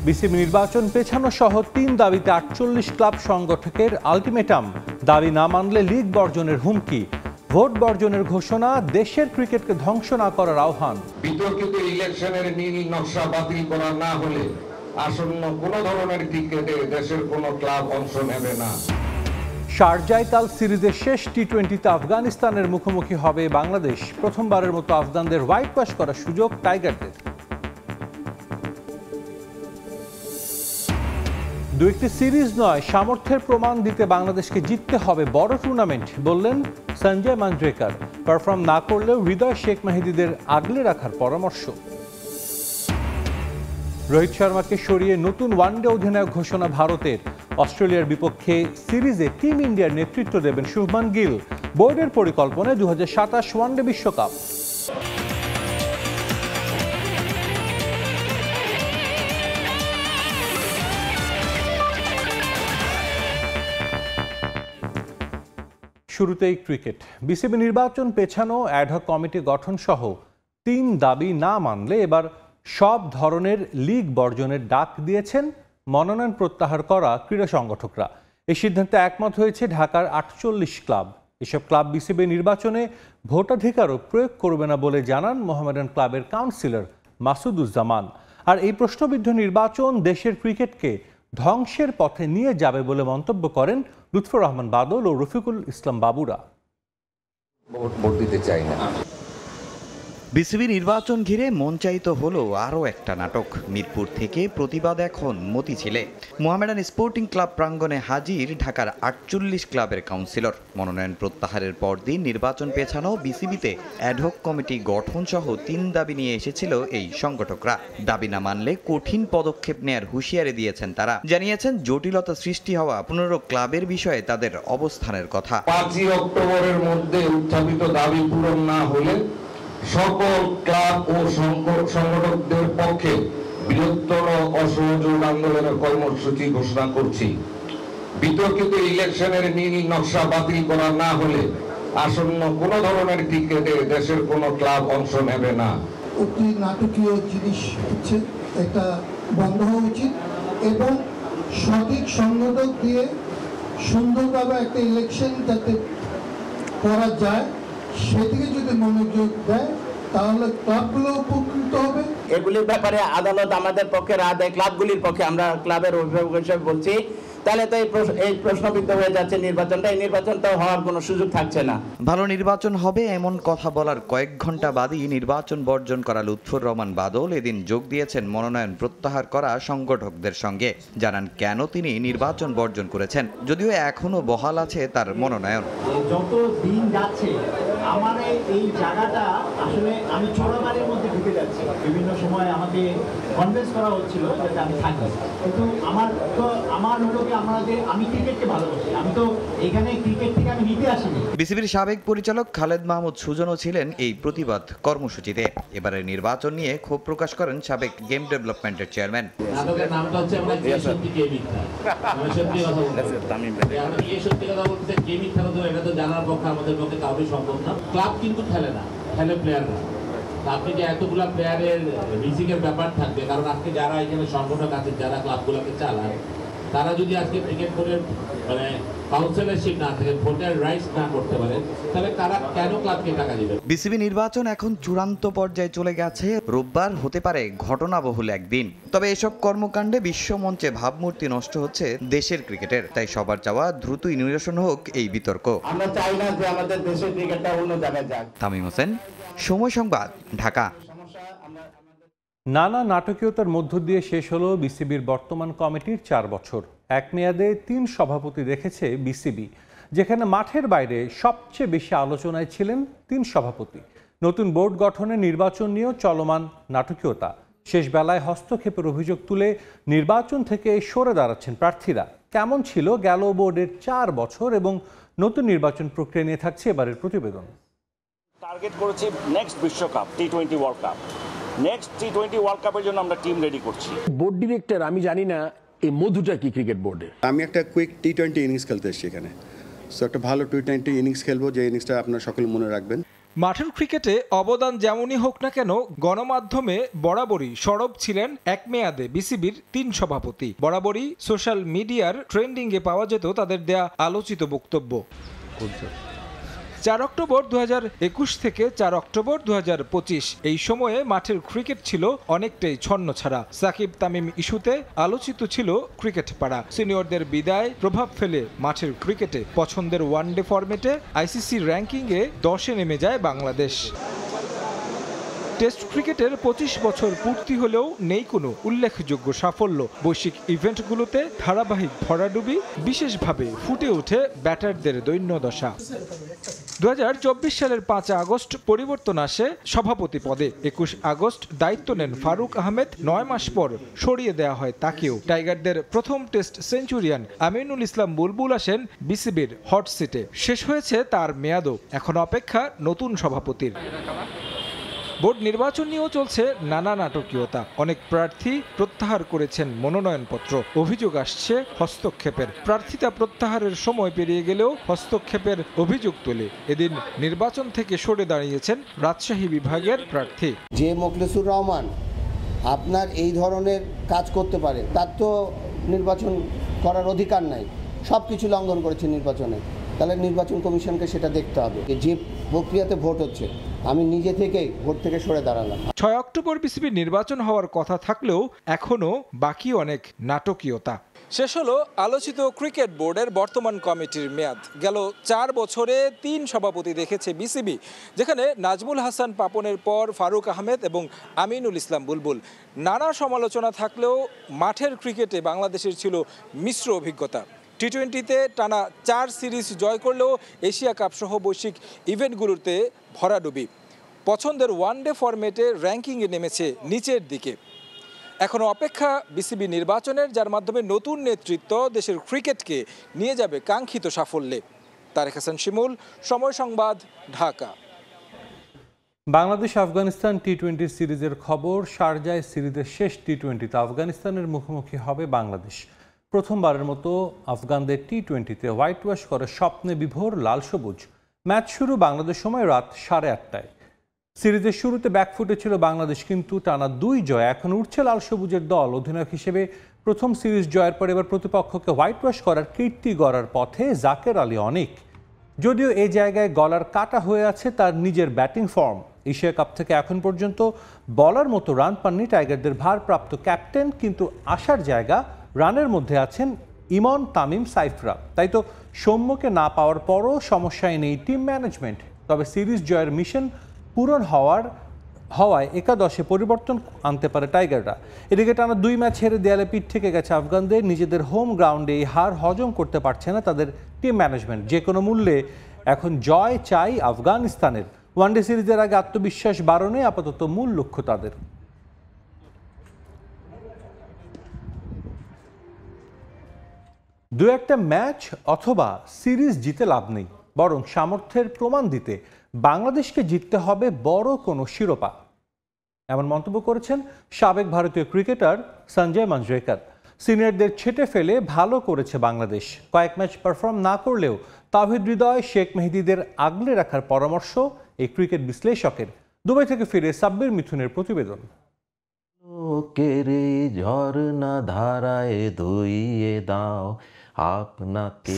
BCB নির্বাচন পেছানো সহ ৩ দাবিতে ৪৮ ক্লাব সংগঠকের আলটিমেটাম। দাবি না মানলে লিগ বর্জনের হুমকি। ভোট বর্জনের ঘোষণা, দেশের ক্রিকেটকে ধ্বংস না করার আহ্বান। বিতর্কিত ইলেকশনের নীল নকশা বাতিল করা না হলে আসন্ন কোন ধরনের ক্রিকেটে দেশের কোন ক্লাব অংশ নেবে না। শারজায় কাল সিরিজের শেষ টি-20তে আফগানিস্তানের মুখোমুখি হবে বাংলাদেশ। প্রথমবারের মতো আফগানদের হোয়াইট ওয়াশ করার সুযোগ টাইগারদের। দু একটি সিরিজ নয়, সামর্থ্যের প্রমাণ দিতে বাংলাদেশকে জিততে হবে বড় টুর্নামেন্ট, বললেন সঞ্জয় মাঞ্জরেকর। পারফর্ম না করলেও হৃদয় শেখ মেহেদীদের আগলে রাখার পরামর্শ। রোহিত শর্মাকে সরিয়ে নতুন ওয়ানডে অধিনায়ক ঘোষণা ভারতের। অস্ট্রেলিয়ার বিপক্ষে সিরিজে টিম ইন্ডিয়ার নেতৃত্ব দেবেন শুভমান গিল। বোর্ডের পরিকল্পনায় 2027 ওয়ানডে বিশ্বকাপ। শুরুতেই ক্রিকেট। বিসিবি নির্বাচন পেছানো, অ্যাডহক কমিটি গঠন সহ ৩ দাবি না মানলে এবার সব ধরনের লিগ বর্জনের ডাক দিয়েছেন মনোনয়ন প্রত্যাহার করা ক্রীড়া সংগঠকরা। এই সিদ্ধান্তে একমত হয়েছে ঢাকার ৪৮ ক্লাব। এসব ক্লাব বিসিবি নির্বাচনে ভোটাধিকারও প্রয়োগ করবে না বলে জানান মোহামেডান ক্লাবের কাউন্সিলর মাসুদুজ্জামান। আর এই প্রশ্নবিদ্ধ নির্বাচন দেশের ক্রিকেটকে ধ্বংসের পথে নিয়ে যাবে বলে মন্তব্য করেন লুৎফর রহমান বাদল ও রফিকুল ইসলাম বাবুরা। ভোট দিতে চাই না। বিসিবি নির্বাচন ঘিরে মঞ্চায়িত হলো আরও একটা নাটক। মিরপুর থেকে প্রতিবাদ এখন মতিঝিলে। মোহামেডান স্পোর্টিং ক্লাব প্রাঙ্গণে হাজির ঢাকার ৪৮ ক্লাবের কাউন্সিলর। মনোনয়ন প্রত্যাহারের পরদিন নির্বাচন পেছানো, বিসিবিতে অ্যাডহক কমিটি গঠন সহ ৩ দাবি নিয়ে এসেছিল এই সংগঠকরা। দাবি না মানলে কঠিন পদক্ষেপ নেয়ার হুঁশিয়ারি দিয়েছেন তারা। জানিয়েছেন জটিলতা সৃষ্টি হওয়া ১৫ ক্লাবের বিষয়ে তাদের অবস্থানের কথা। ৫ই অক্টোবরের মধ্যে উত্থাপিত দাবি পূরণ না হলে সকল ক্লাব ও সংগঠকদের পক্ষে বৃহত্তর অসহযোগ আন্দোলনের কর্মসূচি ঘোষণা করছি। বিতর্কিত ইলেকশনের নীল নকশা বাতিল করা না হলে আসন্ন কোন ধরনের ক্রিকেটে দেশের কোন ক্লাব অংশ নেবে না। অতি নাটকীয় জিনিস হচ্ছে, এটা বন্ধ হওয়া উচিত এবং সঠিক সংগঠক দিয়ে সুন্দরভাবে একটা ইলেকশন যাতে করা যায় সেদিকে যদি মনোযোগ দেয় তাহলে ক্লাবগুলো উপকৃত হবে। এগুলির ব্যাপারে আদালত আমাদের পক্ষে রায় দেয়, ক্লাবগুলির পক্ষে। আমরা ক্লাবের অভিভাবক হিসেবে বলছি, তাহলে তো এই প্রশ্নবিদ্ধ হয়ে যাচ্ছে নির্বাচনটা। এই নির্বাচন তো হওয়ার কোনো সুযোগ থাকছে না। ভালো নির্বাচন হবে এমন কথা বলার কয়েক ঘন্টা বাদই নির্বাচন বর্জন করা লুৎফর রহমান বাদল এদিন যোগ দিয়েছেন মনোনয়ন প্রত্যাহার করা সংগঠকদের সঙ্গে। জানান কেন তিনি নির্বাচন বর্জন করেছেন, যদিও এখনো বহাল আছে তার মনোনয়ন। যত দিন যাচ্ছে আমার এই জায়গাটা আসলে আমি চোরাবাড়ির মধ্যে ঢুকে যাচ্ছি। বিভিন্ন সময় আমাকে কনভিন্স করা হচ্ছিল যাতে আমি থাকি, কিন্তু আমার হলো আমি ক্রিকেটকে ভালোবাসি। আমি তো এখানে ক্রিকেট থেকে আমি নিতে আসিনি। বিসিবির সাবেক পরিচালক খালেদ মাহমুদ সুজনও ছিলেন এই প্রতিবাদ কর্মসূচিতে। এবারের নির্বাচন নিয়ে ক্ষোভ প্রকাশ করেন সাবেক গেম ডেভেলপমেন্টের চেয়ারম্যান। ক্লাব কিন্তু খেলে না, খেলে প্লেয়াররা। আপনি যে এতগুলা প্লেয়ারের রিজিকের ব্যাপার থাকবে, কারণ আজকে যারা এখানে সংগঠক আছে, যারা ক্লাবগুলোকে চালায়, তারা যদি আজকে ক্রিকেট বোর্ডের কাউন্সিলরশিপ না থাকে, ভোটার রাইটস না করতে পারে, তাহলে তারা কেন ক্লাবকে টাকা দিবে? বিসিবি নির্বাচন এখন চূড়ান্ত পর্যায়ে চলে গেছে। রোববার হতে পারে ঘটনাবহুল একদিন। তবে এসব কর্মকাণ্ডে বিশ্বমঞ্চে ভাবমূর্তি নষ্ট হচ্ছে দেশের ক্রিকেটের। তাই সবার চাওয়া দ্রুত নিরসন হোক এই বিতর্ক। আমরা চাই না যে আমাদের দেশের ক্রিকেটটা অন্য জায়গায় যাক। তামিম হোসেন, সময় সংবাদ, ঢাকা। নানা নাটকীয়তার মধ্য দিয়ে শেষ হলো বিসিবির বর্তমান কমিটির 4 বছর। এক মেয়াদে 3 সভাপতি রেখেছে বিসিবি, যেখানে মাঠের বাইরে সবচেয়ে বেশি আলোচনায় ছিলেন 3 সভাপতি। নতুন বোর্ড গঠনে নির্বাচন নিয়েও চলমান নাটকীয়তা। শেষ বেলায় হস্তক্ষেপের অভিযোগ তুলে নির্বাচন থেকে সরে দাঁড়াচ্ছেন প্রার্থীরা। কেমন ছিল গেল বোর্ডের 4 বছর এবং নতুন নির্বাচন প্রক্রিয়া নিয়ে থাকছে এবারের প্রতিবেদন। টার্গেট করেছি নেক্সট বিশ্বকাপ, T20 world cup. Next T20 world কাপের জন্য আমরা টিম রেডি করছি। বোর্ড ডিরেক্টর আমি জানি না এই মধুটা কি ক্রিকেট বোর্ডে। আমি একটা কুইক টি20 ইনিংস খেলতে এসেছি এখানে। সো একটা ভালো টি20 ইনিংস খেলবো, যে ইনিংসটা আপনারা সকলে মনে রাখবেন। মাঠের ক্রিকেটে অবদান যেমনই হোক না কেন গণমাধ্যমে বরাবরই সরব ছিলেন এক মেয়াদে বিসিবির ৩ সভাপতি। বরাবরই সোশ্যাল মিডিয়ার ট্রেন্ডিংয়ে পাওয়া যেত তাদের দেয়া আলোচিত বক্তব্য। ৪ অক্টোবর ২০২১ থেকে ৪ অক্টোবর ২০২৫ এই সময়ে মাঠের ক্রিকেট ছিল অনেকটাই ছন্নছাড়া। সাকিব তামিম ইস্যুতে আলোচিত ছিল ক্রিকেট পাড়া। সিনিয়রদের বিদায় প্রভাব ফেলে মাঠের ক্রিকেটে পছন্দের ওয়ানডে ফরম্যাটে আইসিসি র্যাঙ্কিংয়ে 10-এ নেমে যায় বাংলাদেশ। টেস্ট ক্রিকেটের ২৫ বছর পূর্তি হলেও নেই কোনো উল্লেখযোগ্য সাফল্য। বৈশ্বিক ইভেন্টগুলোতে ধারাবাহিক ভরাডুবি, বিশেষভাবে ফুটে ওঠে ব্যাটারদের দৈন্যদশা। ২০২৪ সালের ৫ আগস্ট পরিবর্তন আসে সভাপতি পদে। ২১ আগস্ট দায়িত্ব নেন ফারুক আহমেদ। ৯ মাস পর সরিয়ে দেওয়া হয় তাকেও। টাইগারদের প্রথম টেস্ট সেঞ্চুরিয়ান আমিনুল ইসলাম বুলবুল আসেন বিসিবির হট সিটে। শেষ হয়েছে তার মেয়াদও, এখন অপেক্ষা নতুন সভাপতির। বোর্ড নির্বাচন নিয়েও চলছে নানা নাটকীয়তা। অনেক প্রার্থী প্রত্যাহার করেছেন মনোনয়নপত্র। অভিযোগ আসছে হস্তক্ষেপের। প্রার্থিতা প্রত্যাহারের সময় পেরিয়ে গেলেও হস্তক্ষেপের অভিযোগ তোলে। এদিন নির্বাচন থেকে সরে দাঁড়িয়েছেন রাজশাহী বিভাগের প্রার্থী। যে মোখলেসুর রহমান আপনার এই ধরনের কাজ করতে পারে, তার তো নির্বাচন করার অধিকার নাই। সব কিছু লঙ্ঘন করেছে নির্বাচনে। তাহলে নির্বাচন কমিশনকে সেটা দেখতে হবে। যে প্রক্রিয়াতে ভোট হচ্ছে, আমি নিজে থেকেই ভোট থেকে সরে দাঁড়ালাম। ৬ অক্টোবর বিসিবির নির্বাচন হওয়ার কথা থাকলেও এখনও বাকি অনেক নাটকীয়তা। শেষ হলো আলোচিত ক্রিকেট বোর্ডের বর্তমান কমিটির মেয়াদ। গেল ৪ বছরে ৩ সভাপতি দেখেছে বিসিবি, যেখানে নাজমুল হাসান পাপনের পর ফারুক আহমেদ এবং আমিনুল ইসলাম বুলবুল। নানা সমালোচনা থাকলেও মাঠের ক্রিকেটে বাংলাদেশের ছিল মিশ্র অভিজ্ঞতা। টি-20তে টানা ৪ সিরিজ জয় করলেও এশিয়া কাপ সহ বৈশ্বিক ইভেন্টগুলোতে ভরাডুবি। পছন্দের ওয়ানডে ফরম্যাটে র্যাঙ্কিংয়ে নেমেছে নিচের দিকে। এখনও অপেক্ষা বিসিবি নির্বাচনের, যার মাধ্যমে নতুন নেতৃত্ব দেশের ক্রিকেটকে নিয়ে যাবে কাঙ্ক্ষিত সাফল্যে। তারেক হাসান শিমুল, সময় সংবাদ, ঢাকা। বাংলাদেশ আফগানিস্তান টি-20 সিরিজের খবর। শারজায় সিরিজের শেষ টি-20তে আফগানিস্তানের মুখোমুখি হবে বাংলাদেশ। প্রথমবারের মতো আফগানদের টি-20তে হোয়াইট ওয়াশ করে স্বপ্নে বিভোর লাল সবুজ। ম্যাচ শুরু বাংলাদেশ সময় রাত 8:30টায়। সিরিজের শুরুতে ব্যাকফুটে ছিল বাংলাদেশ, কিন্তু টানা 2 জয়। এখন উঠছে লাল সবুজের দল। অধিনায়ক হিসেবে প্রথম সিরিজ জয়ের পর এবার প্রতিপক্ষকে হোয়াইট ওয়াশ করার কীর্তি গড়ার পথে জাকের আলী অনেক। যদিও এই জায়গায় গলার কাটা হয়ে আছে তার নিজের ব্যাটিং ফর্ম। এশিয়া কাপ থেকে এখন পর্যন্ত বলার মতো রান পাননি টাইগারদের ভারপ্রাপ্ত ক্যাপ্টেন, কিন্তু আসার জায়গা রানের মধ্যে আছেন ইমন, তামিম, সাইফরা। তাই তো সৌম্যকে না পাওয়ার পরও সমস্যায় নেই টিম ম্যানেজমেন্ট। তবে সিরিজ জয়ের মিশন পূরণ হওয়ায় একাদশে পরিবর্তন আনতে পারে টাইগাররা। এদিকে টানা 2 ম্যাচ হেরে দেয়ালে পিঠ থেকে গেছে আফগানদের। নিজেদের হোম গ্রাউন্ডে এই হার হজম করতে পারছে না তাদের টিম ম্যানেজমেন্ট। যে কোনো মূল্যে এখন জয় চাই আফগানিস্তানের। ওয়ানডে সিরিজের আগে আত্মবিশ্বাস বাড়ানোই আপাতত মূল লক্ষ্য তাদের। দু একটা ম্যাচ অথবা সিরিজ জিতে লাভ নেই, বরং সামর্থ্যের প্রমাণ দিতে বাংলাদেশকে জিততে হবে বড় কোনো শিরোপা। এমন মন্তব্য করেছেন সাবেক ভারতীয় ক্রিকেটার সঞ্জয় মাঞ্জরেকর। সিনিয়রদের ছেটে ফেলে ভালো করেছে বাংলাদেশ। কয়েক ম্যাচ পারফর্ম না করলেও তাওহিদ হৃদয়, শেখ মেহেদীদের আগলে রাখার পরামর্শ এই ক্রিকেট বিশ্লেষকের। দুবাই থেকে ফিরে সাব্বির মিথুনের প্রতিবেদন। ঝর্ণা ধারায় দইয়ে দাও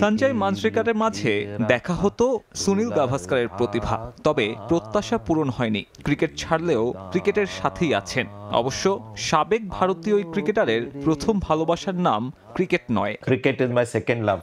সঞ্জয় মাঞ্জরেকরের মাঝে দেখা হতো সুনীল গাভাস্কারের প্রতিভা, তবে প্রত্যাশা পূরণ হয়নি। ক্রিকেট ছাড়লেও ক্রিকেটের সাথেই আছেন। অবশ্য সাবেক ভারতীয় ক্রিকেটারের প্রথম ভালোবাসার নাম ক্রিকেট নয়, ক্রিকেট ইজ মাই সেকেন্ড লাভ।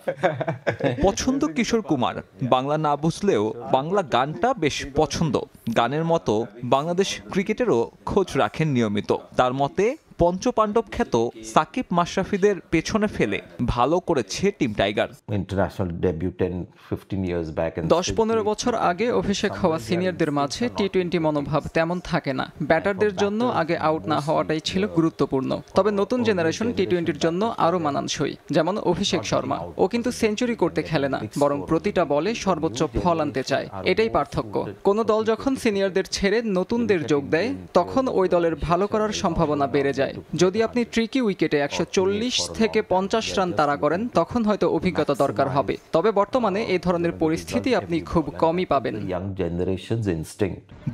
পছন্দ কিশোর কুমার। বাংলা না বুঝলেও বাংলা গানটা বেশ পছন্দ। গানের মতো বাংলাদেশ ক্রিকেটেরও খোঁজ রাখেন নিয়মিত। তার মতে পঞ্চপাণ্ডব খ্যাত সাকিব মাশরাফিদের পেছনে ফেলে ভালো করেছে team tiger. International debutante 15 years back. 10-15 বছর আগে অভিষেক হওয়া সিনিয়রদের মাঝে টি-20 মনোভাব তেমন থাকে না। ব্যাটারদের জন্য আগে আউট না হওয়াটাই ছিল গুরুত্বপূর্ণ। তবে নতুন জেনারেশন টি-20-র জন্য আরও মানানসই। যেমন অভিষেক শর্মা, ও কিন্তু সেঞ্চুরি করতে খেলে না, বরং প্রতিটা বলে সর্বোচ্চ ফল আনতে চায়। এটাই পার্থক্য। কোনো দল যখন সিনিয়রদের ছেড়ে নতুনদের যোগ দেয়, তখন ওই দলের ভালো করার সম্ভাবনা বেড়ে যায়। দেয়। যদি আপনি ট্রিকি উইকেটে 140 থেকে 50 রান তাড়া করেন তখন হয়তো অভিজ্ঞতা দরকার হবে, তবে বর্তমানে এই ধরনের পরিস্থিতি আপনি খুব কমই পাবেন।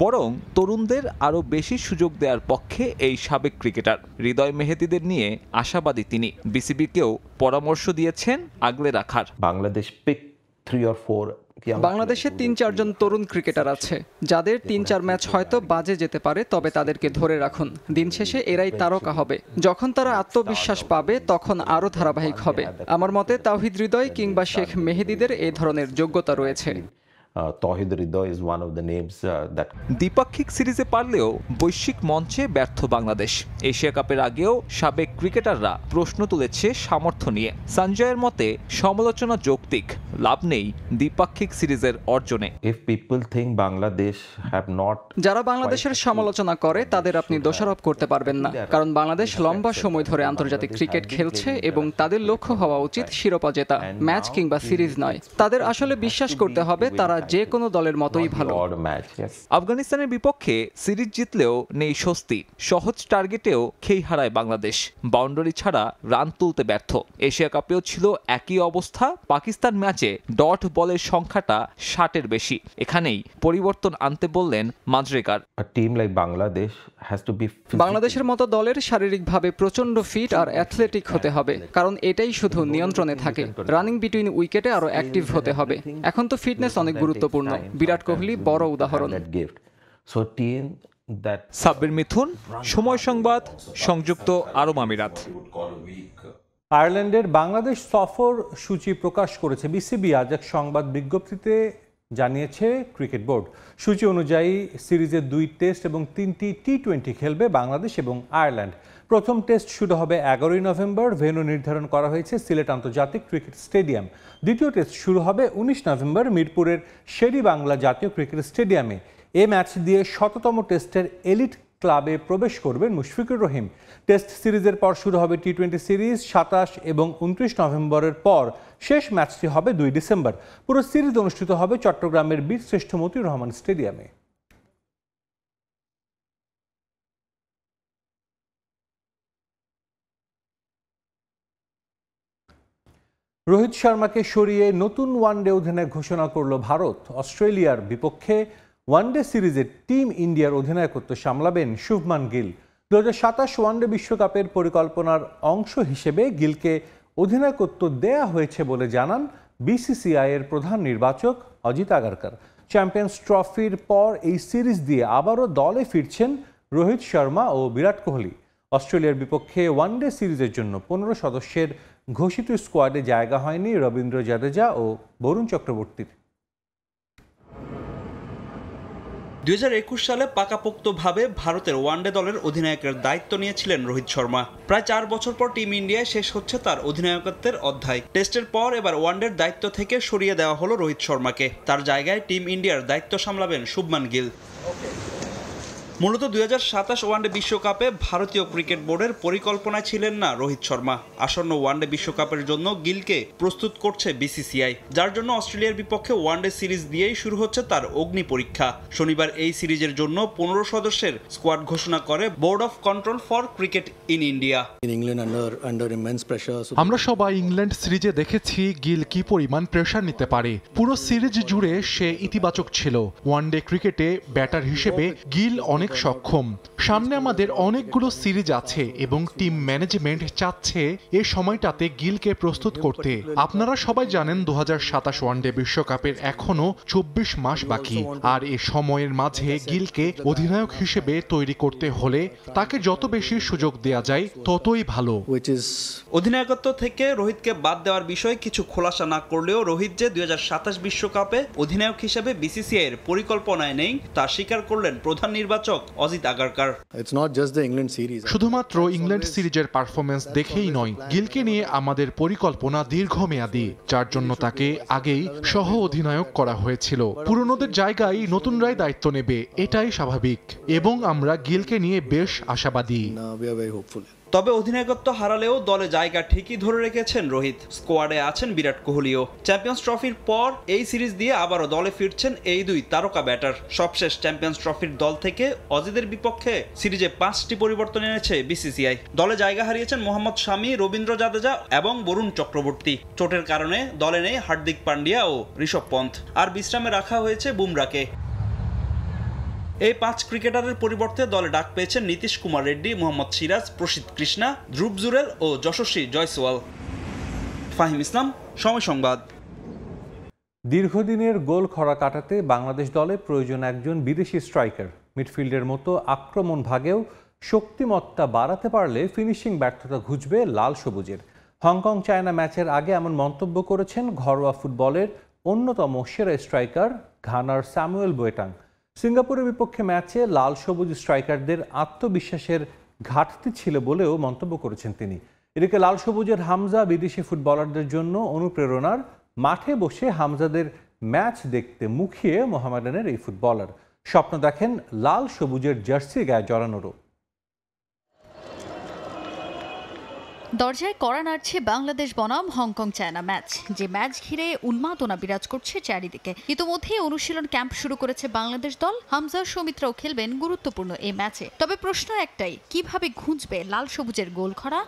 বরং তরুণদের আরও বেশি সুযোগ দেওয়ার পক্ষে এই সাবেক ক্রিকেটার। হৃদয় মেহেদীদের নিয়ে আশাবাদী তিনি। বিসিবিকেও পরামর্শ দিয়েছেন আগলে রাখার। বাংলাদেশে 3-4 জন তরুণ ক্রিকেটার আছে যাদের 3-4 ম্যাচ হয়তো বাজে যেতে পারে, তবে তাদেরকে ধরে রাখুন। দিন শেষে এরাই তারকা হবে। যখন তারা আত্মবিশ্বাস পাবে তখন আরও ধারাবাহিক হবে। আমার মতে তাওহিদ হৃদয় কিংবা শেখ মেহেদীদের এই ধরনের যোগ্যতা রয়েছে। দ্বিপাক্ষিক সিরিজে পারলেও বৈশ্বিক মঞ্চে ব্যর্থ বাংলাদেশ। এশিয়া কাপের আগেও সাবেক ক্রিকেটাররা প্রশ্ন তুলেছে সামর্থ্য নিয়ে। সঞ্জয়ের মতে সমালোচনা যৌক্তিক, লাভ নেই দ্বিপাক্ষিক সিরিজের অর্জনে। যারা বাংলাদেশের সমালোচনা করে তাদের আপনি দোষারোপ করতে পারবেন না, কারণ বাংলাদেশ লম্বা সময় ধরে আন্তর্জাতিক ক্রিকেট খেলছে এবং তাদের লক্ষ্য হওয়া উচিত শিরোপা জেতা, ম্যাচ কিংবা সিরিজ নয়। তাদের আসলে বিশ্বাস করতে হবে তারা যে কোনো দলের মতোই ভালো। আফগানিস্তানের বিপক্ষে সিরিজ জিতলেও নেই স্বস্তি। সহজ টার্গেটেও খেই হারায় বাংলাদেশ। বাউন্ডারি ছাড়া রান তুলতে ব্যর্থ। এশিয়া কাপেও ছিল একই অবস্থা। পাকিস্তান ম্যাচে ডট বলের সংখ্যাটা 60-এর বেশি। এখানেই পরিবর্তন আনতে বললেন মাজরেকার। বাংলাদেশের মতো দলের শারীরিকভাবে প্রচন্ড ফিট আর অ্যাথলেটিক হতে হবে, কারণ এটাই শুধু নিয়ন্ত্রণে থাকে। রানিং বিটুইন উইকেটে আরো অ্যাক্টিভ হতে হবে। এখন তো ফিটনেস অনেক গুরুত্বপূর্ণ। বিরাট কোহলি বড় উদাহরণ। সাব্বির মিথুন, সময় সংবাদ, সংযুক্ত আরব আমিরাত। আয়ারল্যান্ডের বাংলাদেশ সফর সূচি প্রকাশ করেছে বিসিবি। আজ এক সংবাদ বিজ্ঞপ্তিতে জানিয়েছে ক্রিকেট বোর্ড। সূচি অনুযায়ী সিরিজে 2 টেস্ট এবং 3টি টি20 খেলবে বাংলাদেশ এবং আয়ারল্যান্ড। প্রথম টেস্ট শুরু হবে 11 নভেম্বর। ভেন্যু নির্ধারণ করা হয়েছে সিলেট আন্তর্জাতিক ক্রিকেট স্টেডিয়াম। দ্বিতীয় টেস্ট শুরু হবে 19 নভেম্বর মিরপুরের শেরি বাংলা জাতীয় ক্রিকেট স্টেডিয়ামে। এ ম্যাচ দিয়ে শততম টেস্টের এলিট ক্লাবে প্রবেশ করবেন মুশফিকুর রহিম। টেস্ট সিরিজের পর শুরু হবে টি20 সিরিজ 27 এবং 29 নভেম্বরের পর শেষ ম্যাচটি হবে 2 ডিসেম্বর। পুরো সিরিজ অনুষ্ঠিত হবে চট্টগ্রামের বীরশ্রেষ্ঠ মতিউর রহমান স্টেডিয়ামে। রোহিত শর্মাকে সরিয়ে নতুন ওয়ানডে অধিনায়ক ঘোষণা করল ভারত। অস্ট্রেলিয়ার বিপক্ষে ওয়ানডে সিরিজে টিম ইন্ডিয়ার অধিনায়কত্ব সামলাবেন শুভমান গিল। 2027 ওয়ানডে বিশ্বকাপের পরিকল্পনার অংশ হিসেবে গিলকে অধিনায়কত্ব দেয়া হয়েছে বলে জানান বিসিসিআই এর প্রধান নির্বাচক অজিত আগারকার। চ্যাম্পিয়ন্স ট্রফির পর এই সিরিজ দিয়ে আবারও দলে ফিরছেন রোহিত শর্মা ও বিরাট কোহলি। অস্ট্রেলিয়ার বিপক্ষে ওয়ানডে সিরিজের জন্য 15 সদস্যের ঘোষিত স্কোয়াডে জায়গা হয়নি রবীন্দ্র জাদেজা ও বরুণ চক্রবর্তীর। 2021 সালে পাকাপোক্তভাবে ভারতের ওয়ানডে দলের অধিনায়কের দায়িত্ব নিয়েছিলেন রোহিত শর্মা। প্রায় 4 বছর পর টিম ইন্ডিয়ায় শেষ হচ্ছে তার অধিনায়কত্বের অধ্যায়। টেস্টের পর এবার ওয়ানডের দায়িত্ব থেকে সরিয়ে দেওয়া হলো রোহিত শর্মাকে। তার জায়গায় টিম ইন্ডিয়ার দায়িত্ব সামলাবেন শুভমান গিল। মূলত 2027 ওয়ানডে বিশ্বকাপে ভারতীয় ক্রিকেট বোর্ডের পরিকল্পনায় ছিলেন না রোহিত শর্মা। আসন্ন ওয়ানডে বিশ্বকাপের জন্য গিলকে প্রস্তুত করছে বিসিসিআই, যার জন্য অস্ট্রেলিয়ার বিপক্ষে ওয়ানডে সিরিজ দিয়েই শুরু হচ্ছে তার অগ্নি পরীক্ষা। শনিবার এই সিরিজের জন্য 15 সদস্যের স্কোয়াড ঘোষণা করে board of control for cricket in India. আমরা সবাই ইংল্যান্ড সিরিজে দেখেছি গিল কি পরিমাণ প্রেসার নিতে পারে। পুরো সিরিজ জুড়ে সে ইতিবাচক ছিল। ওয়ানডে ক্রিকেটে ব্যাটার হিসেবে গিল অনেক সক্ষম। সামনে আমাদের অনেকগুলো সিরিজ আছে এবং টিম ম্যানেজমেন্ট চাচ্ছে এ সময়টাতে গিলকে প্রস্তুত করতে। আপনারা সবাই জানেন 2027 ওয়ানডে বিশ্বকাপের এখনো 24 মাস বাকি, আর এ সময়ের মাঝে গিলকে অধিনায়ক হিসেবে তৈরি করতে হলে তাকে যত বেশি সুযোগ দেয়া যায় ততই ভালো। অধিনায়কত্ব থেকে রোহিতকে বাদ দেওয়ার বিষয়ে কিছু খোলাসা না করলেও রোহিত যে 2027 বিশ্বকাপে অধিনায়ক হিসেবে বিসিসিআই এর পরিকল্পনায় নেই তা স্বীকার করলেন প্রধান নির্বাচক অজিত আগারকার। শুধুমাত্র ইংল্যান্ড সিরিজের পারফরমেন্স দেখেই নয়, গিলকে নিয়ে আমাদের পরিকল্পনা দীর্ঘমেয়াদী, যার জন্য তাকে আগেই সহ অধিনায়ক করা হয়েছিল। পুরনোদের জায়গায় নতুনরাই দায়িত্ব নেবে, এটাই স্বাভাবিক এবং আমরা গিলকে নিয়ে বেশ আশাবাদী। তবে অধিনায়কত্ব হারালেও দলে জায়গা ঠিকই ধরে রেখেছেন রোহিত। স্কোয়াডে আছেন বিরাট কোহলিও। চ্যাম্পিয়ন্স ট্রফির পর এই সিরিজ দিয়ে আবারও দলে ফিরছেন এই দুই তারকা ব্যাটার। সবশেষ চ্যাম্পিয়ন্স ট্রফির দল থেকে অজিদের বিপক্ষে সিরিজে 5টি পরিবর্তন এনেছে বিসিসিআই। দলে জায়গা হারিয়েছেন মোহাম্মদ শামি, রবীন্দ্র জাদেজা এবং বরুণ চক্রবর্তী। চোটের কারণে দলে নেই হার্দিক পান্ডিয়া ও ঋষভ পন্থ, আর বিশ্রামে রাখা হয়েছে বুমরাকে। এই 5 ক্রিকেটারের পরিবর্তে দলে ডাক পেয়েছেন নীতিশ কুমার রেড্ডি, মোহাম্মদ সিরাজ, প্রসিদ্ধ কৃষ্ণা, ধ্রুব জুরেল ও যশস্বী জয়সওয়াল। ফাহিম ইসলাম, সময় সংবাদ। দীর্ঘদিনের গোল খরা কাটাতে বাংলাদেশ দলে প্রয়োজন একজন বিদেশি স্ট্রাইকার। মিডফিল্ডের মতো আক্রমণ ভাগেও শক্তিমত্তা বাড়াতে পারলে ফিনিশিং ব্যর্থতা ঘুচবে লাল সবুজের। হংকং চায়না ম্যাচের আগে এমন মন্তব্য করেছেন ঘরোয়া ফুটবলের অন্যতম সেরা স্ট্রাইকার ঘানার স্যামুয়েল বুয়েটাং। সিঙ্গাপুরের বিপক্ষে ম্যাচে লাল সবুজ স্ট্রাইকারদের আত্মবিশ্বাসের ঘাটতি ছিল বলেও মন্তব্য করেছেন তিনি। এদিকে লাল সবুজের হামজা বিদেশি ফুটবলারদের জন্য অনুপ্রেরণার। মাঠে বসে হামজাদের ম্যাচ দেখতে মুখিয়ে মোহামেডানের এই ফুটবলার। স্বপ্ন দেখেন লাল সবুজের জার্সি গায়ে জড়ানোরও। দরজায় কড়া নাড়ছে বাংলাদেশ বনাম হংকং চায়না ম্যাচ, যে ম্যাচ ঘিরে উন্মাদনা বিরাজ করছে চারিদিকে। ইতোমধ্যে অনুশীলন ক্যাম্প শুরু করেছে বাংলাদেশ দল। হামজা সৌমিত্রাও খেলবেন গুরুত্বপূর্ণ এই ম্যাচে। তবে প্রশ্ন একটাই, কিভাবে ঘুঁচবে লাল সবুজের গোল খরা?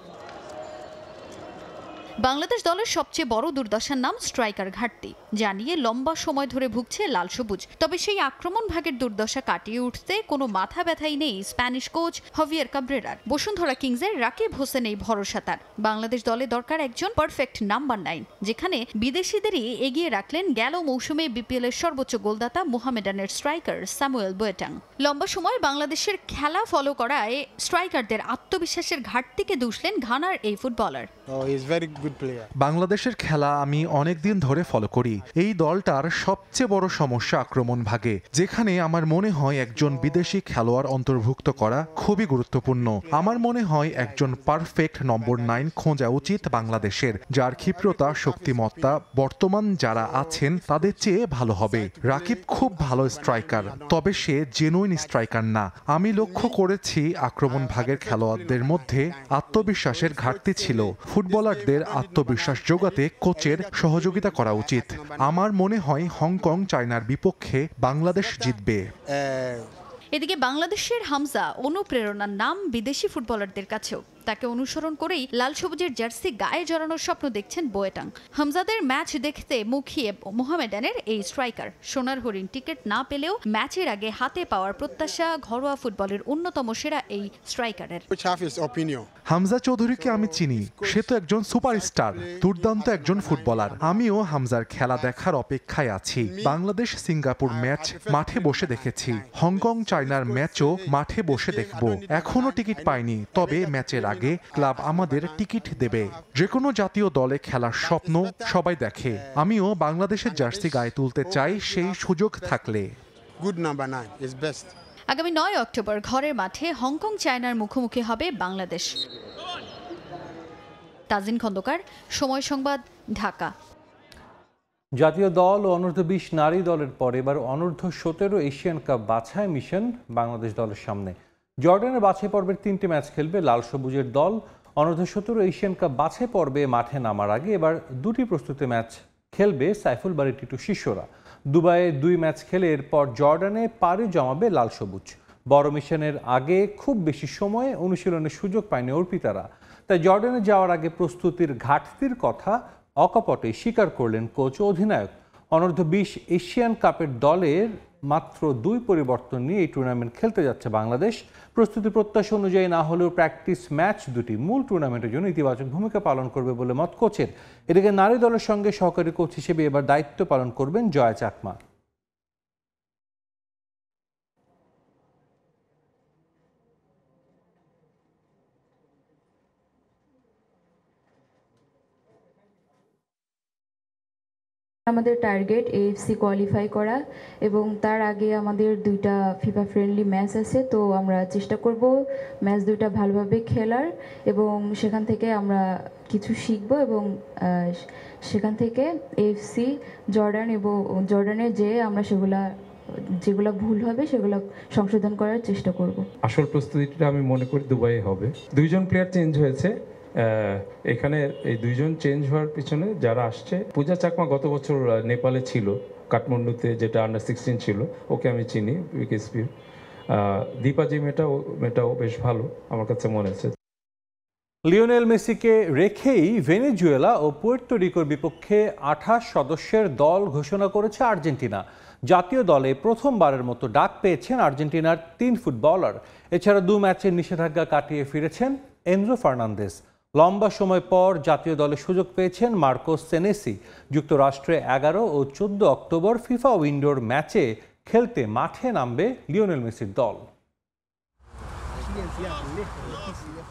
বাংলাদেশ দলের সবচেয়ে বড় দুর্দশার নাম স্ট্রাইকার ঘাটতি, যা নিয়ে লম্বা সময় ধরে ভুগছে লাল সবুজ। তবে সেই আক্রমণ ভাগের দুর্দশা কাটিয়ে উঠতে কোনো মাথা ব্যথাই নেই স্প্যানিশ কোচ হাভিয়ের কাব্রেরার। বসুন্ধরা কিংসের রাকিব হোসেন এই ভরসা তার। বাংলাদেশ দলে দরকার একজন পারফেক্ট নাম্বার 9, যেখানে বিদেশিদেরই এগিয়ে রাখলেন গেল মৌসুমে বিপিএল এর সর্বোচ্চ গোলদাতা মোহামেডানের স্ট্রাইকার স্যামুয়েল বুয়েটাং। লম্বা সময় বাংলাদেশের খেলা ফলো করায় স্ট্রাইকারদের আত্মবিশ্বাসের ঘাটতিকে দুষলেন ঘানার এই ফুটবলার। বাংলাদেশের খেলা আমি অনেক দিন ধরে ফলো করি। এই দলটার সবচেয়ে বড় সমস্যা আক্রমণ ভাগে, যেখানে আমার মনে হয় একজন বিদেশি খেলোয়াড় অন্তর্ভুক্ত করা খুবই গুরুত্বপূর্ণ। আমার মনে হয় একজন পারফেক্ট নম্বর 9 খোঁজা উচিত বাংলাদেশের, যার ক্ষিপ্রতা শক্তিমত্তা বর্তমান যারা আছেন তাদের চেয়ে ভালো হবে। রাকিব খুব ভালো স্ট্রাইকার, তবে সে জেনুইন স্ট্রাইকার না। আমি লক্ষ্য করেছি আক্রমণ ভাগের খেলোয়াড়দের মধ্যে আত্মবিশ্বাসের ঘাটতি ছিল। ফুটবলারদের আত্মবিশ্বাস যোগাতে কোচের সহযোগিতা করা উচিত। আমার মনে হয় হংকং চায়নার বিপক্ষে বাংলাদেশ জিতবে। এদিকে বাংলাদেশের হামজা অনুপ্রেরণার নাম বিদেশি ফুটবলারদের কাছেও। তাকে অনুসরণ করেই লাল সবুজের জার্সি গায়ে জড়ানোর স্বপ্ন দেখছেন বুয়েটাং। হামজাদের ম্যাচ দেখতে মুখিয়ে মোহামেডানের এই স্ট্রাইকার। সোনার হরিণ টিকিট না পেলেও ম্যাচের আগে হাতে পাওয়ার প্রত্যাশা ঘরোয়া ফুটবলের অন্যতম সেরা এই স্ট্রাইকারের। হামজা চৌধুরীকে আমি চিনি, সে তো একজন সুপারস্টার, দুর্দান্ত একজন ফুটবলার। আমিও হামজার খেলা দেখার অপেক্ষায় আছি। বাংলাদেশ সিঙ্গাপুর ম্যাচ মাঠে বসে দেখেছি, হংকং চায়নার ম্যাচও মাঠে বসে দেখব। এখনো টিকিট পাইনি, তবে ম্যাচের আগে ক্লাব আমাদের টিকিট দেবে। যে কোনো জাতীয় দলে খেলার স্বপ্ন সবাই দেখে, আমিও বাংলাদেশের জার্সি গায়ে তুলতে চাই সেই সুযোগ থাকলে। Good number 9 is best. আগামী 9 অক্টোবর ঘরের মাঠে হংকং চায়নার মুখোমুখি হবে বাংলাদেশ। তাজিন খন্দকার, সময় সংবাদ, ঢাকা। জাতীয় দল ও অনূর্ধ্ব-20 নারী দলের পর এবার অনূর্ধ্ব-17 এশিয়ান কাপ বাছাই মিশন বাংলাদেশ দলের সামনে। জর্ডানের বাছাই পর্বের 3টি ম্যাচ খেলবে লাল সবুজের দল। অনূর্ধ্ব-17 এশিয়ান কাপ বাছাই পর্বে মাঠে নামার আগে এবার 2টি প্রস্তুতি ম্যাচ খেলবে সাইফুল বারী টিটু শিষ্যরা। দুবাইয়ে 2 ম্যাচ খেলে এরপর জর্ডানে পাড়ি জমাবে লাল সবুজ। বড় মিশনের আগে খুব বেশি সময়ে অনুশীলনের সুযোগ পায়নি অর্পিতারা। তাই জর্ডানে যাওয়ার আগে প্রস্তুতির ঘাটতির কথা অকপটে স্বীকার করলেন কোচ ও অধিনায়ক। অনূর্ধ্ব-20 এশিয়ান কাপের দলের মাত্র 2 পরিবর্তন নিয়ে এই টুর্নামেন্ট খেলতে যাচ্ছে বাংলাদেশ। প্রস্তুতি প্রত্যাশা অনুযায়ী না হলেও প্র্যাকটিস ম্যাচ 2টি মূল টুর্নামেন্টের জন্য ইতিবাচক ভূমিকা পালন করবে বলে মত কোচের। এদিকে নারী দলের সঙ্গে সহকারী কোচ হিসেবে এবার দায়িত্ব পালন করবেন জয়া চাকমা। আমাদের টার্গেট এএফসি কোয়ালিফাই করা এবং তার আগে আমাদের 2টা ফিফা ফ্রেন্ডলি ম্যাচ আছে, তো আমরা চেষ্টা করব ম্যাচ 2টা ভালোভাবে খেলার এবং সেখান থেকে আমরা কিছু শিখব এবং সেখান থেকে এএফসি জর্ডান এবং জর্ডানে যেয়ে আমরা সেগুলা যেগুলো ভুল হবে সেগুলো সংশোধন করার চেষ্টা করব। আসল প্রস্তুতিটা আমি মনে করি দুবাইয়ে হবে। 2 জন প্লেয়ার চেঞ্জ হয়েছে, এখানে এই 2 জন চেঞ্জ হওয়ার পিছনে যারা আসছে, পূজা চাকমা গত বছর নেপালে ছিল, কাঠমান্ডুতে, যেটা আন্ডার 16 ছিল, ওকে আমি চিনি বিকেএসপি। দীপাজি মেটাও বেশ ভালো আমার কাছে মনে হচ্ছে। লিওনেল মেসিকে রেখেই ভেনেজুয়েলা ও পুয়ের্তো রিকোর বিপক্ষে 28 সদস্যের দল ঘোষণা করেছে আর্জেন্টিনা। জাতীয় দলে প্রথমবারের মতো ডাক পেয়েছেন আর্জেন্টিনার 3 ফুটবলার। এছাড়া 2 ম্যাচের নিষেধাজ্ঞা কাটিয়ে ফিরেছেন এনজো ফার্নান্দেজ। লম্বা সময় পর জাতীয় দলে সুযোগ পেয়েছেন মার্কোস সেনেসি। যুক্তরাষ্ট্রে 11 ও 14 অক্টোবর ফিফা উইন্ডোর ম্যাচে খেলতে মাঠে নামবে লিওনেল মেসির দল।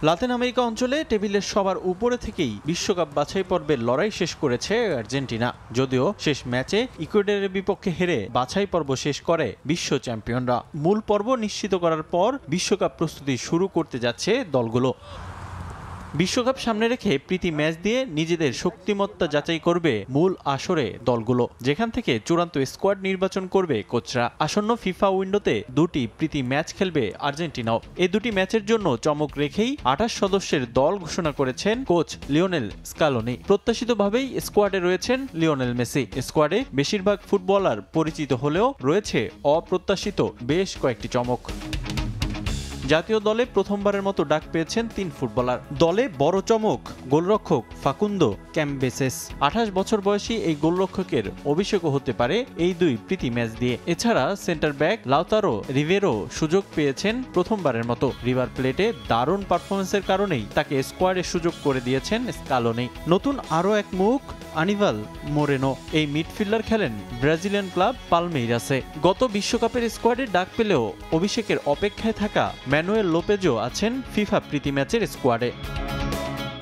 লাতিন আমেরিকা অঞ্চলে টেবিলের সবার উপরে থেকেই বিশ্বকাপ বাছাই পর্বের লড়াই শেষ করেছে আর্জেন্টিনা। যদিও শেষ ম্যাচে ইকুয়েডরের বিপক্ষে হেরে বাছাই পর্ব শেষ করে বিশ্ব চ্যাম্পিয়নরা। মূল পর্ব নিশ্চিত করার পর বিশ্বকাপ প্রস্তুতি শুরু করতে যাচ্ছে দলগুলো। বিশ্বকাপ সামনে রেখে প্রীতি ম্যাচ দিয়ে নিজেদের শক্তিমত্তা যাচাই করবে মূল আসরে দলগুলো, যেখান থেকে চূড়ান্ত স্কোয়াড নির্বাচন করবে কোচরা। আসন্ন ফিফা উইন্ডোতে 2টি প্রীতি ম্যাচ খেলবে আর্জেন্টিনাও। এই 2টি ম্যাচের জন্য চমক রেখেই 28 সদস্যের দল ঘোষণা করেছেন কোচ লিওনেল স্কালোনি। প্রত্যাশিতভাবেই স্কোয়াডে রয়েছেন লিওনেল মেসি। স্কোয়াডে বেশিরভাগ ফুটবলার পরিচিত হলেও রয়েছে অপ্রত্যাশিত বেশ কয়েকটি চমক। জাতীয় দলে প্রথমবারের মতো ডাক পেয়েছেন 3 ফুটবলার। দলে বড় চমক গোলরক্ষক ফাকুন্দো ক্যাম্বেসেস। 28 বছর বয়সী এই গোলরক্ষকের অভিষেকও হতে পারে এই 2 প্রীতি ম্যাচ দিয়ে। এছাড়া সেন্টার ব্যাক লাউতারো রিভেরো সুযোগ পেয়েছেন প্রথমবারের মতো। রিভার প্লেটে দারুণ পারফরমেন্সের কারণেই তাকে স্কোয়াডে সুযোগ করে দিয়েছেন স্কালোনি। নতুন আরও এক মুখ আনিভাল মোরেনো। এই মিডফিল্ডার খেলেন ব্রাজিলিয়ান ক্লাব পালমেইরাসে। গত বিশ্বকাপের স্কোয়াডে ডাক পেলেও অভিষেকের অপেক্ষায় থাকা ম্যানুয়েল লোপেজও আছেন ফিফা প্রীতি ম্যাচের স্কোয়াডে।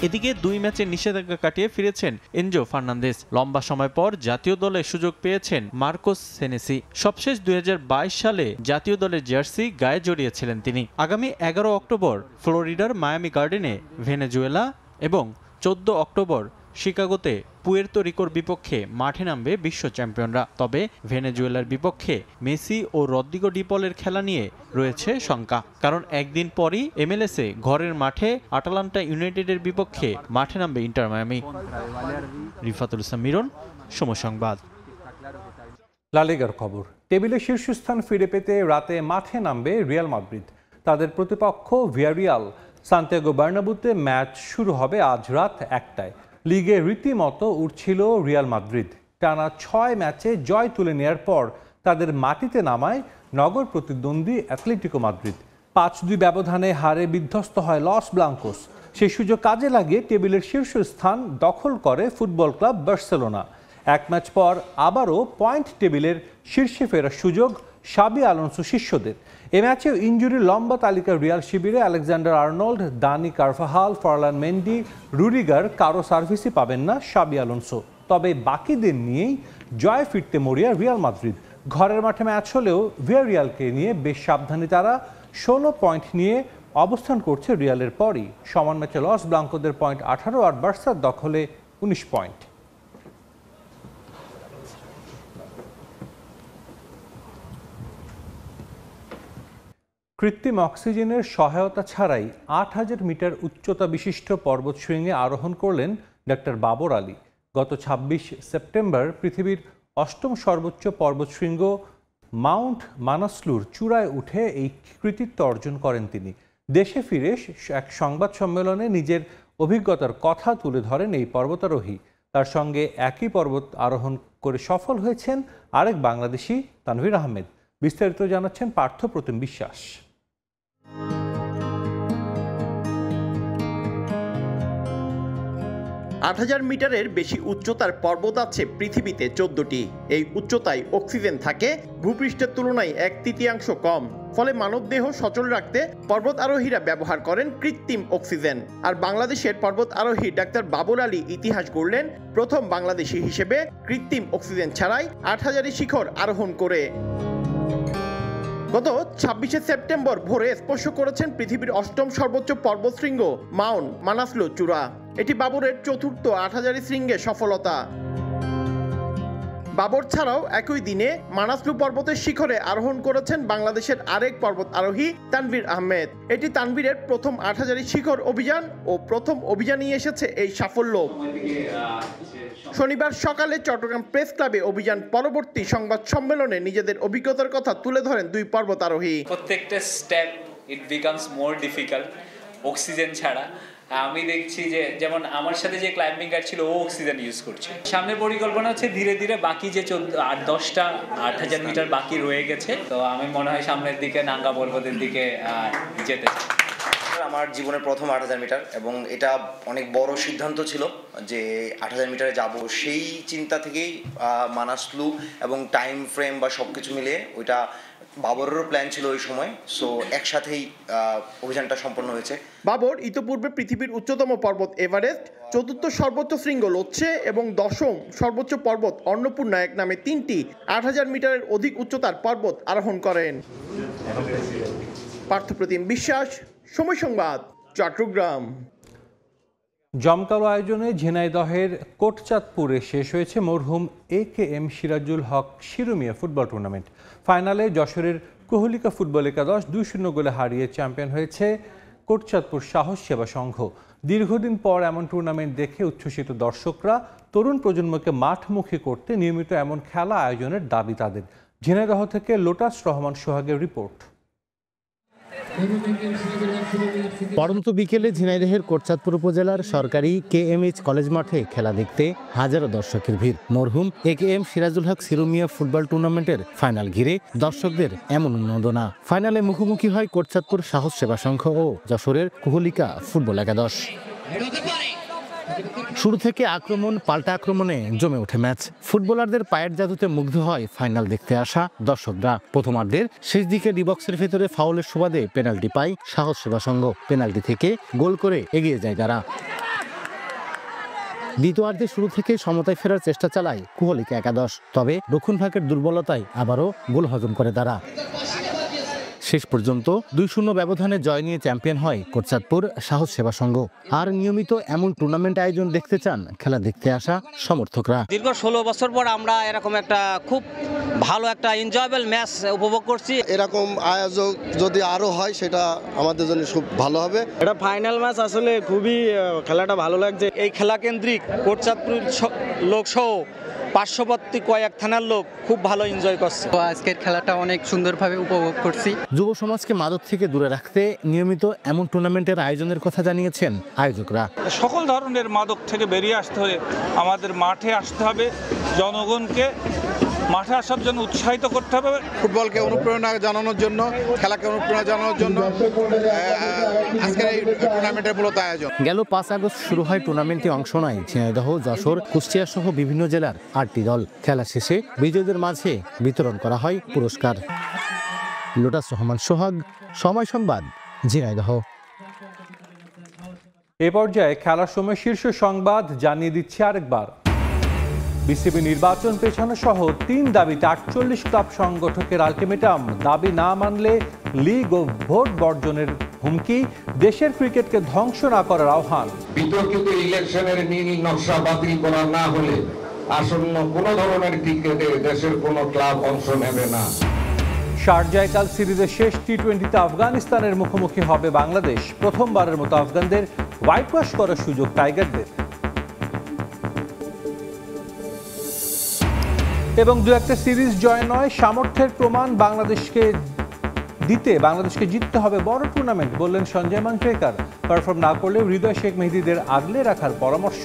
এদিকে 2 ম্যাচের নিষেধাজ্ঞা কাটিয়ে ফিরেছেন এনজো ফার্নান্দেজ। লম্বা সময় পর জাতীয় দলে সুযোগ পেয়েছেন মার্কোস সেনেসি। সবশেষ 2022 সালে জাতীয় দলের জার্সি গায়ে জড়িয়েছিলেন তিনি। আগামী 11 অক্টোবর ফ্লোরিডার মায়ামি গার্ডেনে ভেনেজুয়েলা এবং 14 অক্টোবর শিকাগোতে পুয়ের্তো রিকোর বিপক্ষে মাঠে নামবে বিশ্ব চ্যাম্পিয়নরা। তবে ভেনেজুয়েলার বিপক্ষে মেসি ও রদ্রিগো ডি পলের খেলা নিয়ে রয়েছে শঙ্কা, কারণ একদিন পরই এমএলএসে ঘরের মাঠে আটালান্টা ইউনাইটেডের বিপক্ষে মাঠে নামবে ইন্টার মায়ামি। রিফাতুল ইসলাম মিরন, সময় সংবাদ। লা লিগার খবর। টেবিলে শীর্ষস্থান ফিরে পেতে রাতে মাঠে নামবে রিয়াল মাদ্রিদ। তাদের প্রতিপক্ষ ভিয়ারিয়াল। সান্তিয়াগো বার্নাবুতে ম্যাচ শুরু হবে আজ রাত 1টায়। লিগে রীতিমতো উঠছিল রিয়াল মাদ্রিদ। টানা 6 ম্যাচে জয় তুলে নেয়ার পর তাদের মাটিতে নামায় নগর প্রতিদ্বন্দ্বী অ্যাটলেটিকো মাদ্রিদ। 5-2 ব্যবধানে হারে বিধ্বস্ত হয় লস ব্লাঙ্কোস। সেই সুযোগ কাজে লাগিয়ে টেবিলের শীর্ষস্থান দখল করে ফুটবল ক্লাব বার্সেলোনা। 1 ম্যাচ পর আবারও পয়েন্ট টেবিলের শীর্ষে ফেরার সুযোগ শাবি আলোনসো শিষ্যদের। এ ম্যাচেও ইনজুরির লম্বা তালিকা রিয়াল শিবিরে Alexander Arnold, Dani Carvajal, Forlan Mendy, Rudiger কারো সার্ভিসই পাবেন না শাবি আলোনসো। তবে বাকিদের নিয়েই জয় ফিরতে মরিয়া রিয়াল মাদ্রিদ। ঘরের মাঠে ম্যাচ হলেও ভিয়ারিয়ালকে নিয়ে বেশ সাবধানী তারা। 16 পয়েন্ট নিয়ে অবস্থান করছে রিয়ালের পরই। সমান ম্যাচে লস ব্লাঙ্কোদের পয়েন্ট 18 আর বার্সার দখলে 19 পয়েন্ট। কৃত্রিম অক্সিজেনের সহায়তা ছাড়াই 8000 মিটার উচ্চতা বিশিষ্ট পর্বতশৃঙ্গে আরোহণ করলেন ডাক্তার বাবর আলী। গত 26 সেপ্টেম্বর পৃথিবীর 8ম সর্বোচ্চ পর্বতশৃঙ্গ মাউন্ট মানাসলুর চূড়ায় উঠে এই কৃতিত্ব অর্জন করেন তিনি। দেশে ফিরে এক সংবাদ সম্মেলনে নিজের অভিজ্ঞতার কথা তুলে ধরেন এই পর্বতারোহী। তার সঙ্গে একই পর্বত আরোহণ করে সফল হয়েছেন আরেক বাংলাদেশি তানভীর আহমেদ। বিস্তারিত জানাচ্ছেন পার্থ প্রতিম বিশ্বাস। 8000 মিটারের বেশি উচ্চতার পর্বত আছে পৃথিবীতে 14টি। এই উচ্চতায় অক্সিজেন থাকে ভূপৃষ্ঠের তুলনায় 1/3 কম। ফলে মানবদেহ সচল রাখতে পর্বত আরোহীরা ব্যবহার করেন কৃত্রিম অক্সিজেন। আর বাংলাদেশের পর্বত আরোহী ডাক্তার বাবর আলী ইতিহাস গড়লেন প্রথম বাংলাদেশি হিসেবে কৃত্রিম অক্সিজেন ছাড়াই 8000 শিখর আরোহণ করে। গত 26 সেপ্টেম্বর ভোরে স্পর্শ করেছেন পৃথিবীর 8ম সর্বোচ্চ পর্বতশৃঙ্গ মাউন্ট মানাসলু চূড়া। এটি বাবরের চতুর্থ 8000 শৃঙ্গে সফলতা। বাবর ছাড়াও একই দিনে মানাসলু পর্বতের শিখরে আরোহণ করেছেন বাংলাদেশের আরেক পর্বত আরোহী তানভীর আহমেদ। এটি তানভীরের প্রথম ৮০০০ শিখর অভিযান ও প্রথম অভিযানেই এসেছে এই সাফল্য। শনিবার সকালে চট্টগ্রাম প্রেস ক্লাবে অভিযান পরবর্তী সংবাদ সম্মেলনে নিজেদের অভিজ্ঞতার কথা তুলে ধরেন দুই পর্বত আরোহী। প্রত্যেকটা step it becomes more difficult oxygen ছাড়া। আমি দেখছি যে যেমন আমার সাথে যে ক্লাইম্বিং গাইড ছিল ও অক্সিজেন ইউজ করছে। সামনের পরিকল্পনা হচ্ছে ধীরে ধীরে বাকি যে 10টা 8000 মিটার বাকি রয়ে গেছে, তো আমি মনে হয় সামনের দিকে নাঙ্গা পর্বতের দিকে যেতে চাই। আমার জীবনের প্রথম 8000 মিটার এবং এটা অনেক বড় সিদ্ধান্ত ছিল যে 8000 মিটারে যাব। সেই চিন্তা থেকেই মানাসলু এবং টাইম ফ্রেম বা সব কিছু মিলিয়ে ওইটা বাবরেরও প্ল্যান ছিল ওই সময়, সো একসাথেই অভিযানটা সম্পন্ন হয়েছে। বাবর ইতোপূর্বে পৃথিবীর উচ্চতম পর্বত এভারেস্ট, চতুর্থ সর্বোচ্চ শৃঙ্গ লোৎসে এবং 10ম সর্বোচ্চ পর্বত অন্নপূর্ণা এক নামে 3টি 8000 মিটারের অধিক উচ্চতার পর্বত আরোহণ করেন। পার্থপ্রতিম বিশ্বাস, সময় সংবাদ, চট্টগ্রাম। জমকালো আয়োজনে ঝিনাইদহের কোটচাঁদপুরে শেষ হয়েছে মরহুম AKM সিরাজুল হক শিরোমিয়া ফুটবল টুর্নামেন্ট। ফাইনালে যশোরের কোহলিকা ফুটবল একাদশ 2-0 গোলে হারিয়ে চ্যাম্পিয়ন হয়েছে কোটচাঁদপুর সাহস সেবা সংঘ। দীর্ঘদিন পর এমন টুর্নামেন্ট দেখে উচ্ছ্বসিত দর্শকরা তরুণ প্রজন্মকে মাঠমুখী করতে নিয়মিত এমন খেলা আয়োজনের দাবি তাদের। ঝিনাইদহ থেকে লোটাস রহমান সোহাগের রিপোর্ট। পরন্ত বিকেলে ঝিনাইদহের কোটচাঁদপুর উপজেলার সরকারি KMH কলেজ মাঠে খেলা দেখতে হাজারো দর্শকের ভিড়। মরহুম AKM সিরাজুল হক শিরোমিয়া ফুটবল টুর্নামেন্টের ফাইনাল ঘিরে দর্শকদের এমন উন্মাদনা। ফাইনালে মুখোমুখি হয় কোটচাঁদপুর সাহস সেবা সংঘ ও যশোরের কোহলিকা ফুটবল একাদশ। শুরু থেকে আক্রমণ পাল্টা আক্রমণে জমে ওঠে ম্যাচ। ফুটবলারদের পায়ের জাদুতে মুগ্ধ হয় ফাইনাল দেখতে আসা দর্শকরা। প্রথমার্ধের শেষ দিকে ডিবক্সের ভেতরে ফাউলের সুবাদে পেনাল্টি পায় সাহস সেবা সংঘ। পেনাল্টি থেকে গোল করে এগিয়ে যায় তারা। দ্বিতীয়ার্ধে শুরু থেকে সমতায় ফেরার চেষ্টা চালায় কোহলিকা একাদশ, তবে রক্ষণভাগের দুর্বলতায় আবারও গোল হজম করে তারা। শেষ পর্যন্ত 2-0 ব্যবধানে জয় নিয়ে চ্যাম্পিয়ন হয় কোটচাঁদপুর সাহস সেবা সংঘ। আর নিয়মিত এমন টুর্নামেন্ট আয়োজন দেখতে চান খেলা দেখতে আসা সমর্থকরা। দীর্ঘ 16 বছর পর আমরা এরকম একটা খুব ভালো একটা এনজয়েবল ম্যাচ উপভোগ করছি। এরকম আয়োজন যদি আরো হয় সেটা আমাদের জন্য খুব ভালো হবে। এটা ফাইনাল ম্যাচ, আসলে খুবই খেলাটা ভালো লাগছে। এই খেলা কেন্দ্রিক কোটচাঁদপুর লোক সহ পার্শ্ববর্তী কয়েক থানার লোক খুব ভালো এনজয় করছে। আজকের খেলাটা অনেক সুন্দরভাবে উপভোগ করছি। যুব সমাজকে মাদক থেকে দূরে রাখতে নিয়মিত এমন টুর্নামেন্টের আয়োজনের কথা জানিয়েছেন আয়োজকরা। সকল ধরনের মাদক থেকে বেরিয়ে আসতে হলে আমাদের মাঠে আসতে হবে, জনগণকে মাঠে আসার জন্য উৎসাহিত করতে হবে। ফুটবলকে অনুপ্রেরণা জানানোর জন্য, খেলাকে অনুপ্রেরণা জানানোর জন্য আজকের এই টুর্নামেন্টের মূলত আয়োজন। গেল 5 আগস্ট শুরু হয় টুর্নামেন্টে অংশ নেয় ঝিনাইদহ, যশোর, কুষ্টিয়া সহ বিভিন্ন জেলার 8টি দল। খেলা শেষে বিজয়ীদের মাঝে বিতরণ করা হয় পুরস্কার। লোটাস রহমান সোহাগ, সময় সংবাদ, ঝিনাইদহ। এ পর্যায়ে খেলার সময় শীর্ষ সংবাদ জানিয়ে দিচ্ছি আরেকবার। বিসিবি নির্বাচন পেছানো সহ 3 দাবিতে 48 ক্লাব সংগঠকের আলটিমেটাম। দাবি না মানলে লিগ ও ভোট বর্জনের হুমকি। দেশের ক্রিকেটকে ধ্বংস না করার আহ্বান। বিতর্কিত ইলেকশনের নীল নকশা বাতিল করা না হলে আসন্ন কোনো ধরনের ক্রিকেটে দেশের কোনো ক্লাব অংশ নেবে না। শারজায় কাল সিরিজের শেষ টি-20তে আফগানিস্তানের মুখোমুখি হবে বাংলাদেশ। প্রথমবারের মতো আফগানদের হোয়াইট ওয়াশ করার সুযোগ টাইগারদের। এবং 2-1 সিরিজ জয় নয়, সামর্থ্যের প্রমাণ বাংলাদেশকে জিততে হবে বড় টুর্নামেন্ট, বললেন সঞ্জয় মাঞ্জরেকর। পারফর্ম না করলে হৃদয় শেখ মেহেদীদের আগলে রাখার পরামর্শ।